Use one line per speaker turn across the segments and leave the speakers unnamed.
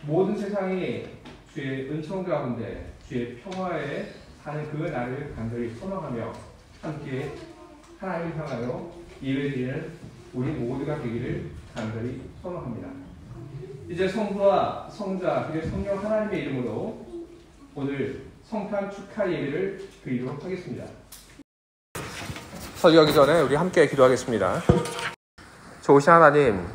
모든 세상이 주의 은총 가운데 주의 평화에 사는 그 날을 간절히 소망하며 함께 하나님을 향하여 예배드리는 우리 모두가 되기를 간절히 소망합니다. 이제 성부와 성자 그리고 성령 하나님의 이름으로 오늘 성탄 축하 예배를 드리도록 하겠습니다. 설교하기 전에 우리 함께 기도하겠습니다. 좋으신 하나님,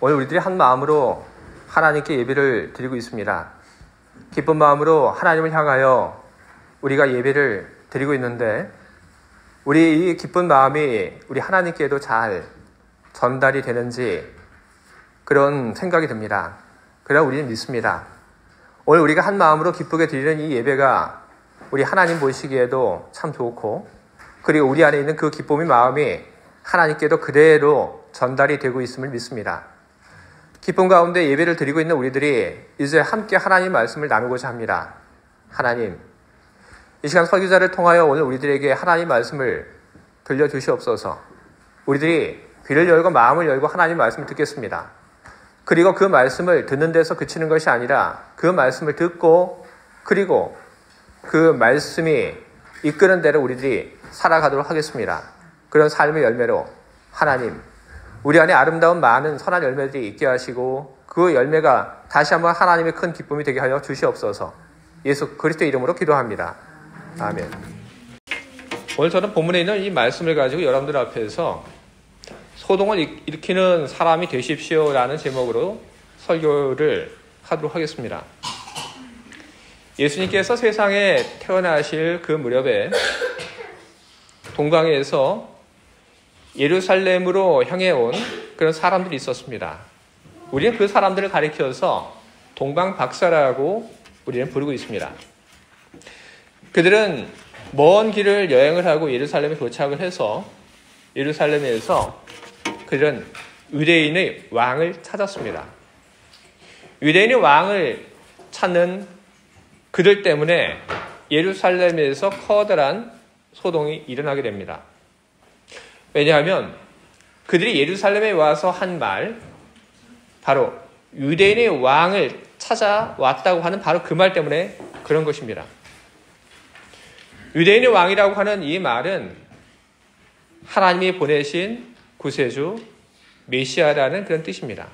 오늘 우리들이 한 마음으로 하나님께 예배를 드리고 있습니다. 기쁜 마음으로 하나님을 향하여 우리가 예배를 드리고 있는데 우리 이 기쁜 마음이 우리 하나님께도 잘 전달이 되는지 그런 생각이 듭니다. 그러나 우리는 믿습니다. 오늘 우리가 한 마음으로 기쁘게 드리는 이 예배가 우리 하나님 보시기에도 참 좋고 그리고 우리 안에 있는 그 기쁨의 마음이 하나님께도 그대로 전달이 되고 있음을 믿습니다. 기쁨 가운데 예배를 드리고 있는 우리들이 이제 함께 하나님 말씀을 나누고자 합니다. 하나님, 이 시간 설교자를 통하여 오늘 우리들에게 하나님 말씀을 들려주시옵소서. 우리들이 귀를 열고 마음을 열고 하나님 말씀을 듣겠습니다. 그리고 그 말씀을 듣는 데서 그치는 것이 아니라 그 말씀을 듣고 그리고 그 말씀이 이끄는 대로 우리들이 살아가도록 하겠습니다. 그런 삶의 열매로 하나님, 우리 안에 아름다운 많은 선한 열매들이 있게 하시고 그 열매가 다시 한번 하나님의 큰 기쁨이 되게 하여 주시옵소서. 예수 그리스도의 이름으로 기도합니다. 아멘. 오늘 저는 본문에 있는 이 말씀을 가지고 여러분들 앞에서 소동을 일으키는 사람이 되십시오라는 제목으로 설교를 하도록 하겠습니다. 예수님께서 세상에 태어나실 그 무렵에 동방에서 예루살렘으로 향해 온 그런 사람들이 있었습니다. 우리는 그 사람들을 가리켜서 동방박사라고 우리는 부르고 있습니다. 그들은 먼 길을 여행을 하고 예루살렘에 도착을 해서 예루살렘에서 그들은 유대인의 왕을 찾았습니다. 유대인의 왕을 찾는 그들 때문에 예루살렘에서 커다란 소동이 일어나게 됩니다. 왜냐하면 그들이 예루살렘에 와서 한 말, 바로 유대인의 왕을 찾아왔다고 하는 바로 그 말 때문에 그런 것입니다. 유대인의 왕이라고 하는 이 말은 하나님이 보내신 구세주 메시아라는 그런 뜻입니다.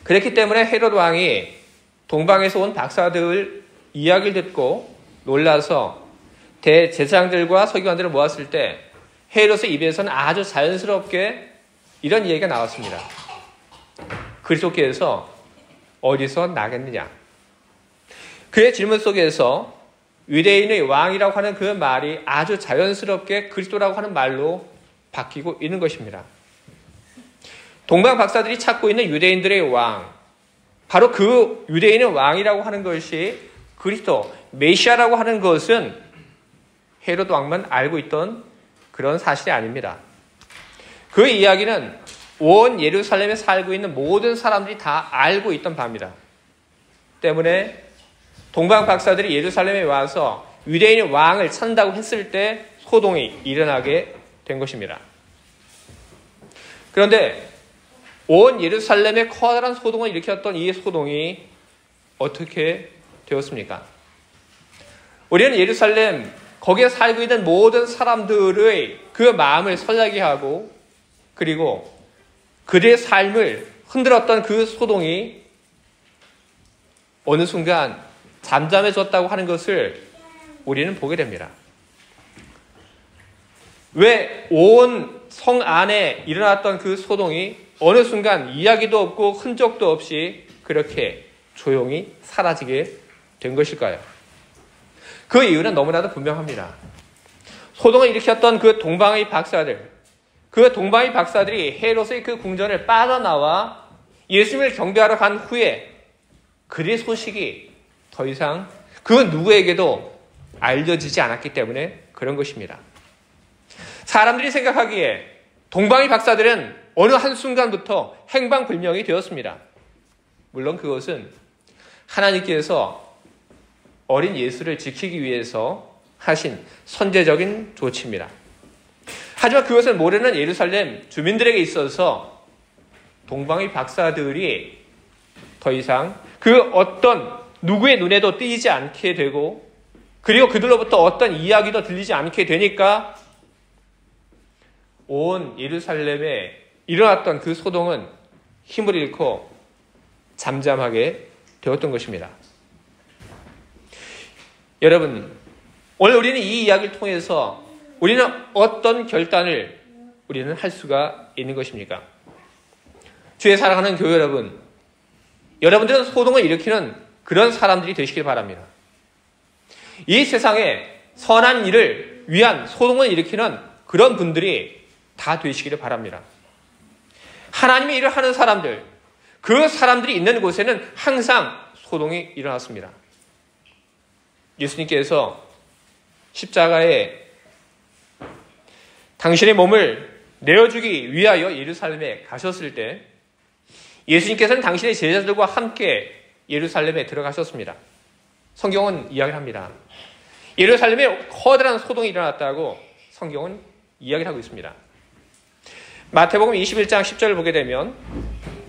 그렇기 때문에 헤롯 왕이 동방에서 온 박사들 이야기를 듣고 놀라서 대제사장들과 서기관들을 모았을 때 헤롯의 입에서는 아주 자연스럽게 이런 얘기가 나왔습니다. 그리스도께서 어디서 나겠느냐? 그의 질문 속에서 유대인의 왕이라고 하는 그 말이 아주 자연스럽게 그리스도라고 하는 말로 바뀌고 있는 것입니다. 동방 박사들이 찾고 있는 유대인들의 왕, 바로 그 유대인의 왕이라고 하는 것이 그리스도, 메시아라고 하는 것은 헤롯 왕만 알고 있던 그런 사실이 아닙니다. 그 이야기는 온 예루살렘에 살고 있는 모든 사람들이 다 알고 있던 바입니다. 때문에 동방 박사들이 예루살렘에 와서 유대인의 왕을 찾는다고 했을 때 소동이 일어나게 된 것입니다. 그런데 온 예루살렘에 커다란 소동을 일으켰던 이 소동이 어떻게 되었습니까? 우리는 예루살렘 거기에 살고 있는 모든 사람들의 그 마음을 설레게 하고 그리고 그들의 삶을 흔들었던 그 소동이 어느 순간 잠잠해졌다고 하는 것을 우리는 보게 됩니다. 왜 온 성 안에 일어났던 그 소동이 어느 순간 이야기도 없고 흔적도 없이 그렇게 조용히 사라지게 된 것일까요? 그 이유는 너무나도 분명합니다. 소동을 일으켰던 그 동방의 박사들, 그 동방의 박사들이 헤롯의 그 궁전을 빠져나와 예수님을 경배하러 간 후에 그들의 소식이 더 이상 그 누구에게도 알려지지 않았기 때문에 그런 것입니다. 사람들이 생각하기에 동방의 박사들은 어느 한순간부터 행방불명이 되었습니다. 물론 그것은 하나님께서 어린 예수를 지키기 위해서 하신 선제적인 조치입니다. 하지만 그것을 모르는 예루살렘 주민들에게 있어서 동방의 박사들이 더 이상 그 어떤 누구의 눈에도 띄지 않게 되고 그리고 그들로부터 어떤 이야기도 들리지 않게 되니까 온 예루살렘에 일어났던 그 소동은 힘을 잃고 잠잠하게 되었던 것입니다. 여러분, 오늘 우리는 이 이야기를 통해서 우리는 어떤 결단을 우리는 할 수가 있는 것입니까? 주의 사랑하는 교회 여러분, 여러분들은 소동을 일으키는 그런 사람들이 되시길 바랍니다. 이 세상에 선한 일을 위한 소동을 일으키는 그런 분들이 다 되시기를 바랍니다. 하나님의 일을 하는 사람들, 그 사람들이 있는 곳에는 항상 소동이 일어났습니다. 예수님께서 십자가에 당신의 몸을 내어주기 위하여 예루살렘에 가셨을 때 예수님께서는 당신의 제자들과 함께 예루살렘에 들어가셨습니다. 성경은 이야기를 합니다. 예루살렘에 커다란 소동이 일어났다고 성경은 이야기를 하고 있습니다. 마태복음 21장 10절을 보게 되면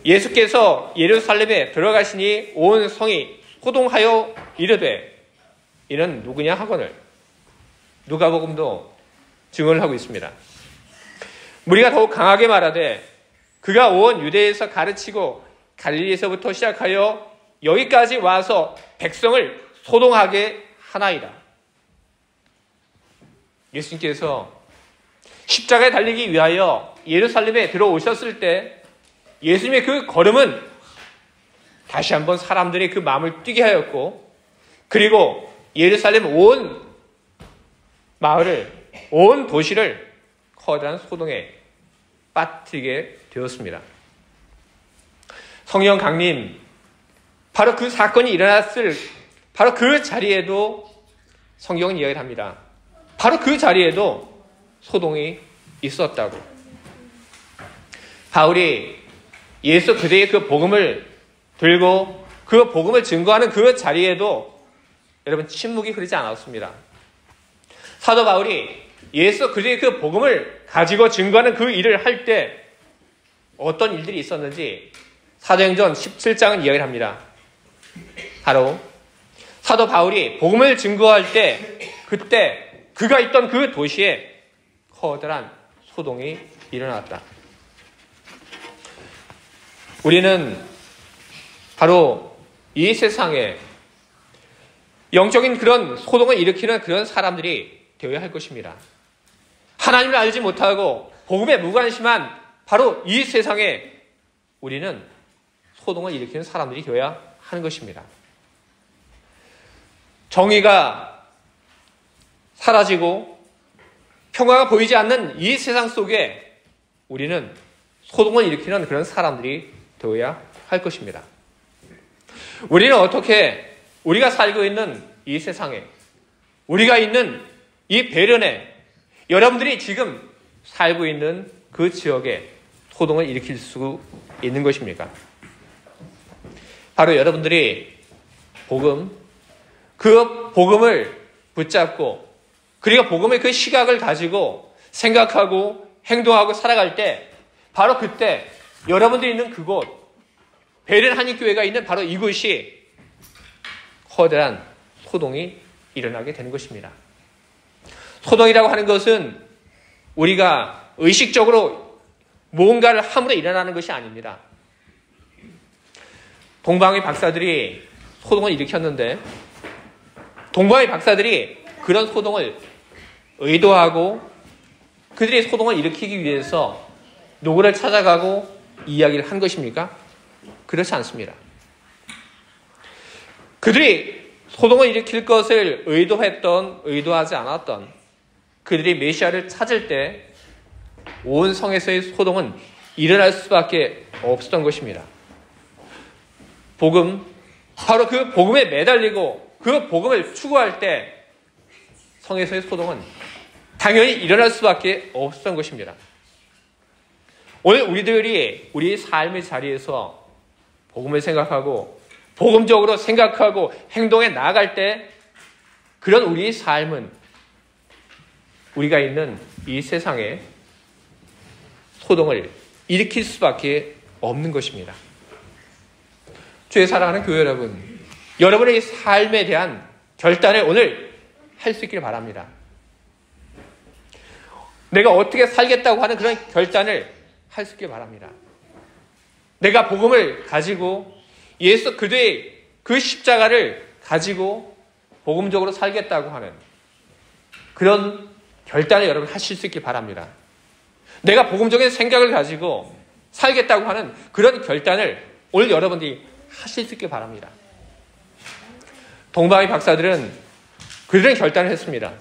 예수께서 예루살렘에 들어가시니 온 성이 소동하여 이르되 이는 누구냐 하거늘 누가복음도 증언을 하고 있습니다. 무리가 더욱 강하게 말하되 그가 온 유대에서 가르치고 갈릴리에서부터 시작하여 여기까지 와서 백성을 소동하게 하나이다. 예수님께서 십자가에 달리기 위하여 예루살렘에 들어오셨을 때 예수님의 그 걸음은 다시 한번 사람들의 그 마음을 뛰게 하였고 그리고 예루살렘 온 마을을, 온 도시를 커다란 소동에 빠뜨리게 되었습니다. 성령 강림, 바로 그 사건이 일어났을 바로 그 자리에도 성경은 이야기를 합니다. 바로 그 자리에도 소동이 있었다고. 바울이 예수 그대의 그 복음을 들고 그 복음을 증거하는 그 자리에도 여러분 침묵이 흐르지 않았습니다. 사도 바울이 예수 그리스도의 그 복음을 가지고 증거하는 그 일을 할 때 어떤 일들이 있었는지 사도행전 17장은 이야기를 합니다. 바로 사도 바울이 복음을 증거할 때 그때 그가 있던 그 도시에 커다란 소동이 일어났다. 우리는 바로 이 세상에 영적인 그런 소동을 일으키는 그런 사람들이 되어야 할 것입니다. 하나님을 알지 못하고 복음에 무관심한 바로 이 세상에 우리는 소동을 일으키는 사람들이 되어야 하는 것입니다. 정의가 사라지고 평화가 보이지 않는 이 세상 속에 우리는 소동을 일으키는 그런 사람들이 되어야 할 것입니다. 우리는 어떻게 우리가 살고 있는 이 세상에 우리가 있는 이 배련에 여러분들이 지금 살고 있는 그 지역에 소동을 일으킬 수 있는 것입니까? 바로 여러분들이 그 복음을 붙잡고 그리고 복음의 그 시각을 가지고 생각하고 행동하고 살아갈 때 바로 그때 여러분들이 있는 그곳 베른 한인교회가 있는 바로 이곳이 커다란 소동이 일어나게 되는 것입니다. 소동이라고 하는 것은 우리가 의식적으로 무언가를 함으로 일어나는 것이 아닙니다. 동방의 박사들이 소동을 일으켰는데 동방의 박사들이 그런 소동을 의도하고 그들이 소동을 일으키기 위해서 누구를 찾아가고 이야기를 한 것입니까? 그렇지 않습니다. 그들이 소동을 일으킬 것을 의도했던 의도하지 않았던 그들이 메시아를 찾을 때 온 성에서의 소동은 일어날 수밖에 없었던 것입니다. 복음, 바로 그 복음에 매달리고 그 복음을 추구할 때 성에서의 소동은 당연히 일어날 수밖에 없었던 것입니다. 오늘 우리들이 우리 삶의 자리에서 복음을 생각하고 복음적으로 생각하고 행동에 나아갈 때 그런 우리의 삶은 우리가 있는 이 세상에 소동을 일으킬 수밖에 없는 것입니다. 주의 사랑하는 교회 여러분, 여러분의 삶에 대한 결단을 오늘 할 수 있기를 바랍니다. 내가 어떻게 살겠다고 하는 그런 결단을 할 수 있기를 바랍니다. 내가 복음을 가지고 예수 그리스도의 그 십자가를 가지고 복음적으로 살겠다고 하는 그런 결단을 여러분 하실 수 있길 바랍니다. 내가 복음적인 생각을 가지고 살겠다고 하는 그런 결단을 오늘 여러분들이 하실 수 있길 바랍니다. 동방의 박사들은 그들은 결단을 했습니다.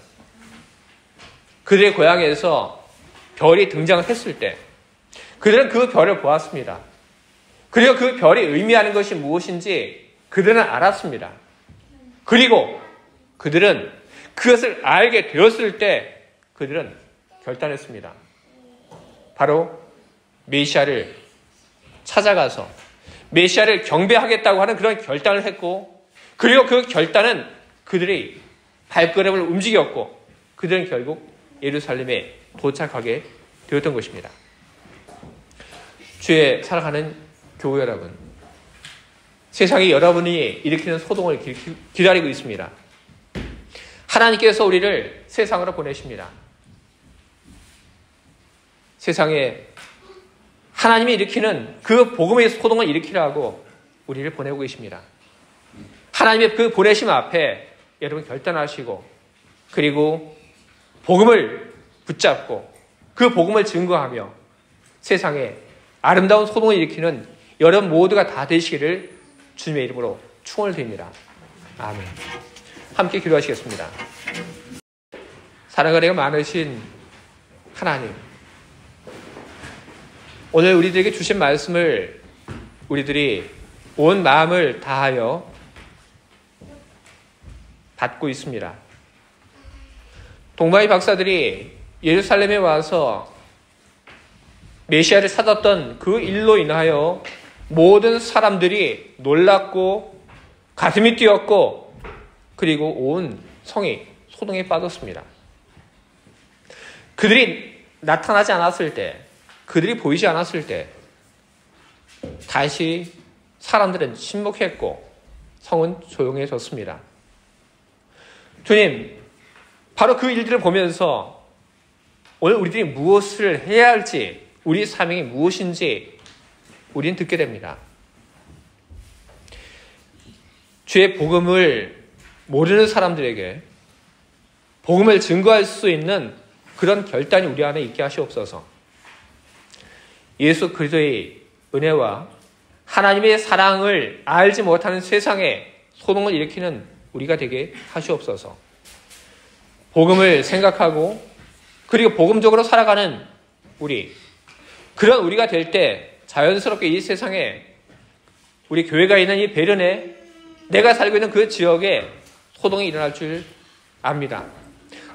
그들의 고향에서 별이 등장을 했을 때 그들은 그 별을 보았습니다. 그리고 그 별이 의미하는 것이 무엇인지 그들은 알았습니다. 그리고 그들은 그것을 알게 되었을 때 그들은 결단했습니다. 바로 메시아를 찾아가서 메시아를 경배하겠다고 하는 그런 결단을 했고, 그리고 그 결단은 그들의 발걸음을 움직였고 그들은 결국 예루살렘에 도착하게 되었던 것입니다. 주의 사랑하는 교회 여러분, 세상이 여러분이 일으키는 소동을 기다리고 있습니다. 하나님께서 우리를 세상으로 보내십니다. 세상에 하나님이 일으키는 그 복음의 소동을 일으키라고 우리를 보내고 계십니다. 하나님의 그 보내심 앞에 여러분 결단하시고, 그리고 복음을 붙잡고 그 복음을 증거하며 세상에 아름다운 소동을 일으키는 여러분 모두가 다 되시기를 주님의 이름으로 축원을 드립니다. 아멘. 함께 기도하시겠습니다. 사랑과 은혜가 많으신 하나님, 오늘 우리들에게 주신 말씀을 우리들이 온 마음을 다하여 받고 있습니다. 동방의 박사들이 예루살렘에 와서 메시아를 찾았던 그 일로 인하여 모든 사람들이 놀랐고 가슴이 뛰었고, 그리고 온 성이 소동에 빠졌습니다. 그들이 나타나지 않았을 때, 그들이 보이지 않았을 때 다시 사람들은 침묵했고 성은 조용해졌습니다. 주님, 바로 그 일들을 보면서 오늘 우리들이 무엇을 해야 할지, 우리 사명이 무엇인지 우리는 듣게 됩니다. 주의 복음을 모르는 사람들에게 복음을 증거할 수 있는 그런 결단이 우리 안에 있게 하시옵소서. 예수 그리스도의 은혜와 하나님의 사랑을 알지 못하는 세상에 소동을 일으키는 우리가 되게 하시옵소서. 복음을 생각하고 그리고 복음적으로 살아가는 우리, 그런 우리가 될 때 자연스럽게 이 세상에 우리 교회가 있는 이 베른에, 내가 살고 있는 그 지역에 소동이 일어날 줄 압니다.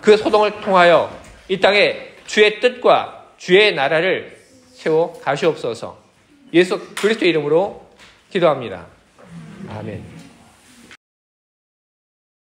그 소동을 통하여 이 땅에 주의 뜻과 주의 나라를 세워 가시옵소서. 예수 그리스도의 이름으로 기도합니다. 아멘.